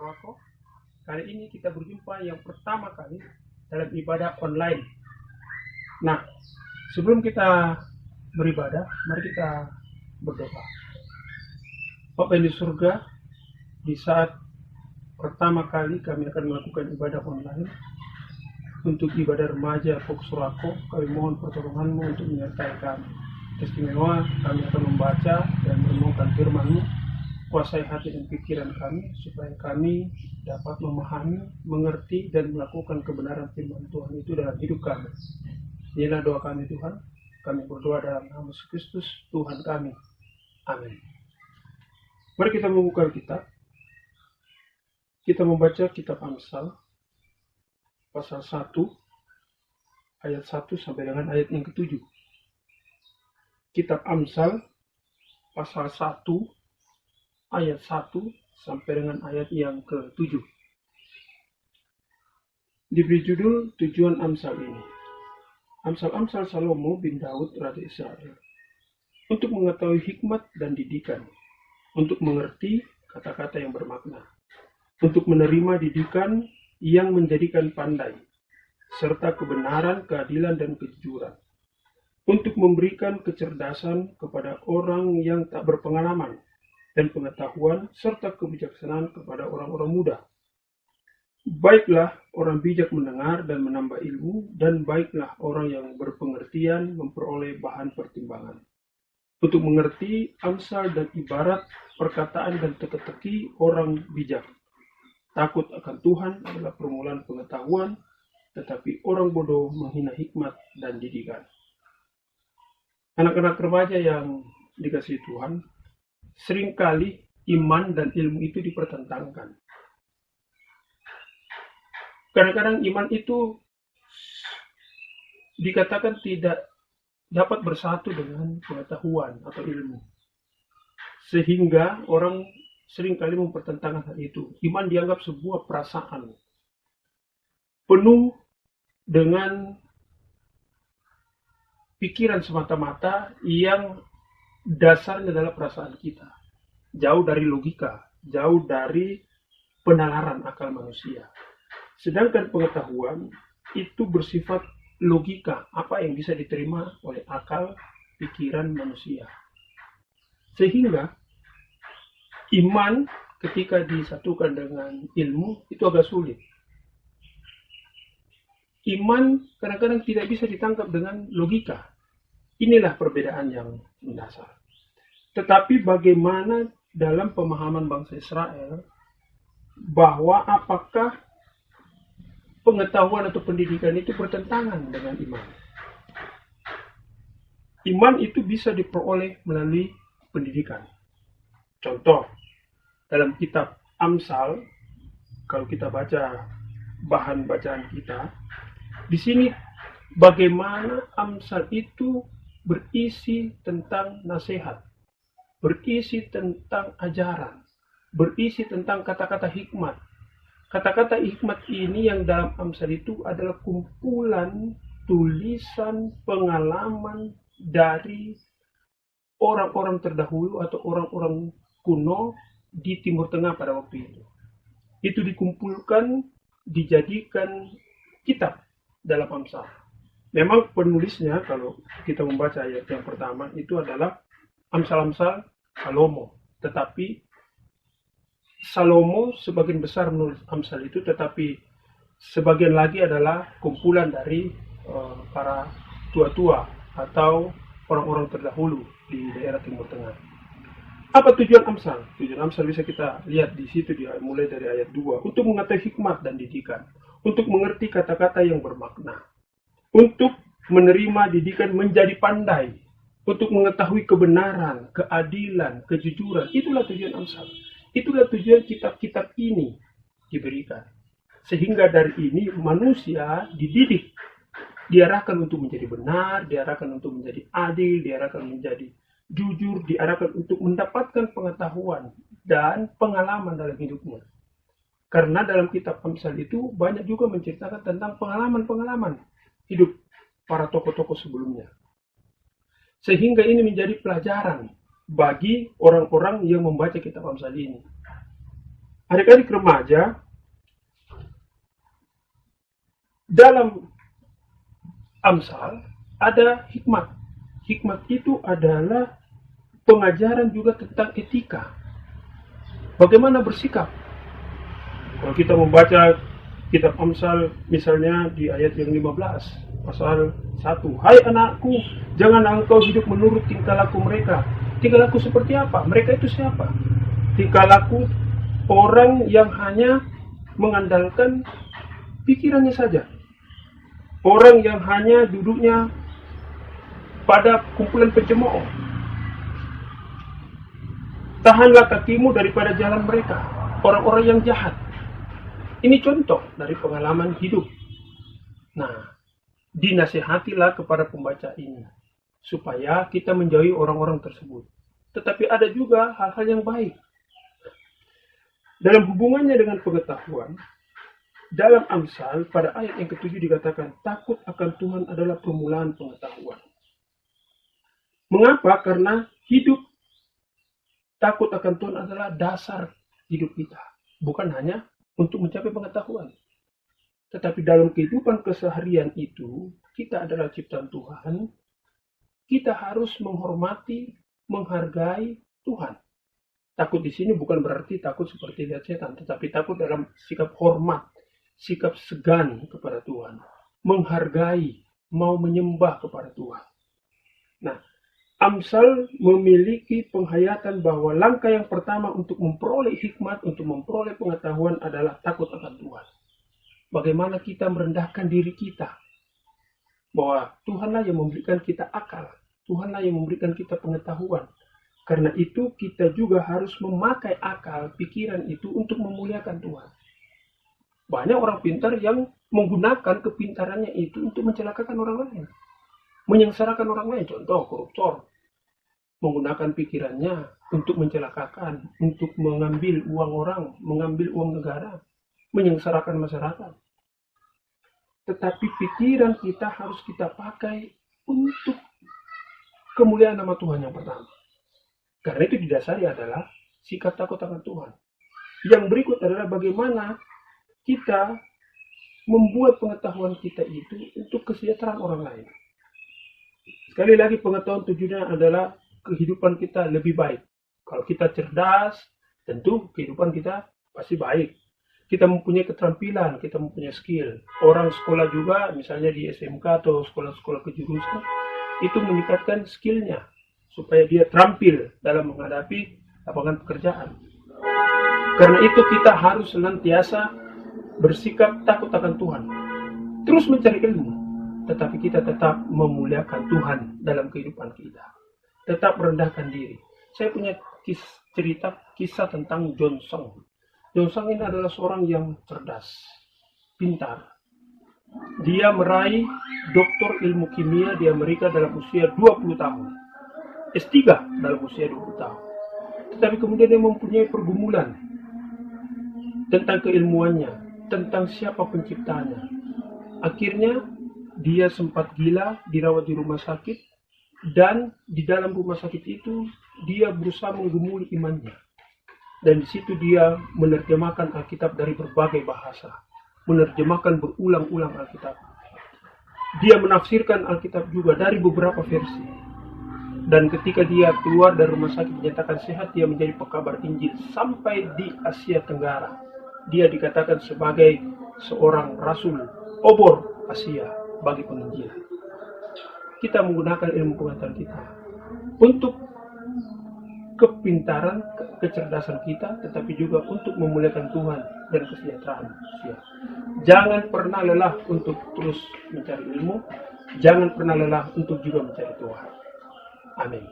Surako. Kali ini kita berjumpa yang pertama kali dalam ibadah online. Nah, sebelum kita beribadah, mari kita berdoa. Bapa yang di surga, di saat pertama kali kami akan melakukan ibadah online, untuk ibadah remaja Pok Surako, kami mohon pertolonganmu untuk menyertai kami. Istimewa, kami akan membaca dan merenungkan firman-Mu. Kuasai hati dan pikiran kami, supaya kami dapat memahami, mengerti, dan melakukan kebenaran firman Tuhan itu dalam hidup kami. Inilah doa kami Tuhan. Kami berdoa dalam nama Yesus Kristus, Tuhan kami. Amin. Mari kita membuka kitab. Kita membaca kitab Amsal, pasal 1, ayat 1 sampai dengan ayat yang ke-7. Kitab Amsal, pasal 1, ayat 1 sampai dengan ayat yang ke-7. Diberi judul tujuan Amsal ini. Amsal-Amsal Salomo bin Daud Raja Israel. Untuk mengetahui hikmat dan didikan. Untuk mengerti kata-kata yang bermakna. Untuk menerima didikan yang menjadikan pandai. Serta kebenaran, keadilan, dan kejujuran. Untuk memberikan kecerdasan kepada orang yang tak berpengalaman. Dan pengetahuan serta kebijaksanaan kepada orang-orang muda. Baiklah orang bijak mendengar dan menambah ilmu, dan baiklah orang yang berpengertian memperoleh bahan pertimbangan. Untuk mengerti amsal dan ibarat, perkataan dan teka-teki orang bijak. Takut akan Tuhan adalah permulaan pengetahuan, tetapi orang bodoh menghina hikmat dan didikan. Anak-anak remaja yang dikasihi Tuhan, seringkali iman dan ilmu itu dipertentangkan. Kadang-kadang iman itu dikatakan tidak dapat bersatu dengan pengetahuan atau ilmu. Sehingga orang seringkali mempertentangkan hal itu. Iman dianggap sebuah perasaan penuh dengan pikiran semata-mata yang dasarnya adalah perasaan kita. Jauh dari logika, jauh dari penalaran akal manusia. Sedangkan pengetahuan itu bersifat logika, apa yang bisa diterima oleh akal, pikiran manusia. Sehingga iman ketika disatukan dengan ilmu itu agak sulit. Iman kadang-kadang tidak bisa ditangkap dengan logika. Inilah perbedaan yang mendasar. Tetapi bagaimana dalam pemahaman bangsa Israel bahwa apakah pengetahuan atau pendidikan itu bertentangan dengan iman? Iman itu bisa diperoleh melalui pendidikan. Contoh, dalam kitab Amsal, kalau kita baca bahan bacaan kita, di sini bagaimana Amsal itu berisi tentang nasihat, berisi tentang ajaran, berisi tentang kata-kata hikmat. Kata-kata hikmat ini yang dalam Amsal itu adalah kumpulan tulisan pengalaman dari orang-orang terdahulu atau orang-orang kuno di Timur Tengah pada waktu itu. Itu dikumpulkan, dijadikan kitab dalam Amsal. Memang penulisnya, kalau kita membaca ayat yang pertama, itu adalah Amsal-Amsal Salomo. Tetapi Salomo sebagian besar menulis Amsal itu, tetapi sebagian lagi adalah kumpulan dari para tua-tua atau orang-orang terdahulu di daerah Timur Tengah. Apa tujuan Amsal? Tujuan Amsal bisa kita lihat di situ, mulai dari ayat 2. Untuk mengetahui hikmat dan didikan. Untuk mengerti kata-kata yang bermakna. Untuk menerima didikan menjadi pandai. Untuk mengetahui kebenaran, keadilan, kejujuran. Itulah tujuan Amsal. Itulah tujuan kitab-kitab ini diberikan. Sehingga dari ini manusia dididik. Diarahkan untuk menjadi benar, diarahkan untuk menjadi adil, diarahkan menjadi jujur, diarahkan untuk mendapatkan pengetahuan dan pengalaman dalam hidupnya. Karena dalam kitab Amsal itu banyak juga menceritakan tentang pengalaman-pengalaman hidup para tokoh-tokoh sebelumnya. Sehingga ini menjadi pelajaran bagi orang-orang yang membaca kitab Amsal ini. Adik-adik remaja, dalam Amsal ada hikmat. Hikmat itu adalah pengajaran juga tentang etika. Bagaimana bersikap. Kalau kita membaca kitab Amsal misalnya di ayat yang 15, pasal 1. Hai anakku, jangan engkau hidup menurut tingkah laku mereka. Tingkah laku seperti apa? Mereka itu siapa? Tingkah laku orang yang hanya mengandalkan pikirannya saja. Orang yang hanya duduknya pada kumpulan pencemooh. Tahanlah kakimu daripada jalan mereka, orang-orang yang jahat. Ini contoh dari pengalaman hidup. Nah, dinasihatilah kepada pembaca ini, supaya kita menjauhi orang-orang tersebut. Tetapi ada juga hal-hal yang baik. Dalam hubungannya dengan pengetahuan, dalam Amsal pada ayat yang ke-7 dikatakan, takut akan Tuhan adalah permulaan pengetahuan. Mengapa? Karena hidup takut akan Tuhan adalah dasar hidup kita. Bukan hanya untuk mencapai pengetahuan. Tetapi dalam kehidupan keseharian itu, kita adalah ciptaan Tuhan. Kita harus menghormati, menghargai Tuhan. Takut di sini bukan berarti takut seperti lihat setan, tetapi takut dalam sikap hormat, sikap segan kepada Tuhan, menghargai, mau menyembah kepada Tuhan. Nah, Amsal memiliki penghayatan bahwa langkah yang pertama untuk memperoleh hikmat, untuk memperoleh pengetahuan adalah takut akan Tuhan. Bagaimana kita merendahkan diri kita, bahwa Tuhanlah yang memberikan kita akal, Tuhanlah yang memberikan kita pengetahuan. Karena itu kita juga harus memakai akal, pikiran itu untuk memuliakan Tuhan. Banyak orang pintar yang menggunakan kepintarannya itu untuk mencelakakan orang lain. Menyengsarakan orang lain, contoh koruptor. Menggunakan pikirannya untuk mencelakakan, untuk mengambil uang orang, mengambil uang negara, menyengsarakan masyarakat. Tetapi pikiran kita harus kita pakai untuk kemuliaan nama Tuhan yang pertama. Karena itu didasari adalah sikap takut akan Tuhan. Yang berikut adalah bagaimana kita membuat pengetahuan kita itu untuk kesejahteraan orang lain. Sekali lagi pengetahuan tujuannya adalah kehidupan kita lebih baik. Kalau kita cerdas, tentu kehidupan kita pasti baik. Kita mempunyai keterampilan, kita mempunyai skill. Orang sekolah juga, misalnya di SMK atau sekolah-sekolah kejurusan, itu meningkatkan skillnya supaya dia terampil dalam menghadapi lapangan pekerjaan. Karena itu kita harus senantiasa bersikap takut akan Tuhan. Terus mencari ilmu, tetapi kita tetap memuliakan Tuhan dalam kehidupan kita. Tetap merendahkan diri. Saya punya kisah tentang John Song. John Song ini adalah seorang yang cerdas, pintar. Dia meraih doktor ilmu kimia di Amerika dalam usia 20 tahun. S3 dalam usia 20 tahun. Tetapi kemudian dia mempunyai pergumulan tentang keilmuannya, tentang siapa penciptanya. Akhirnya dia sempat gila, dirawat di rumah sakit, dan di dalam rumah sakit itu dia berusaha menggemuli imannya. Dan di situ dia menerjemahkan Alkitab dari berbagai bahasa, menerjemahkan berulang-ulang Alkitab. Dia menafsirkan Alkitab juga dari beberapa versi. Dan ketika dia keluar dari rumah sakit dinyatakan sehat, dia menjadi pekabar Injil sampai di Asia Tenggara. Dia dikatakan sebagai seorang rasul obor Asia bagi penginjilan. Kita menggunakan ilmu pengetahuan kita untuk kepintaran, kecerdasan kita, tetapi juga untuk memuliakan Tuhan dan kesejahteraan manusia. Jangan pernah lelah untuk terus mencari ilmu. Jangan pernah lelah untuk juga mencari Tuhan. Amin.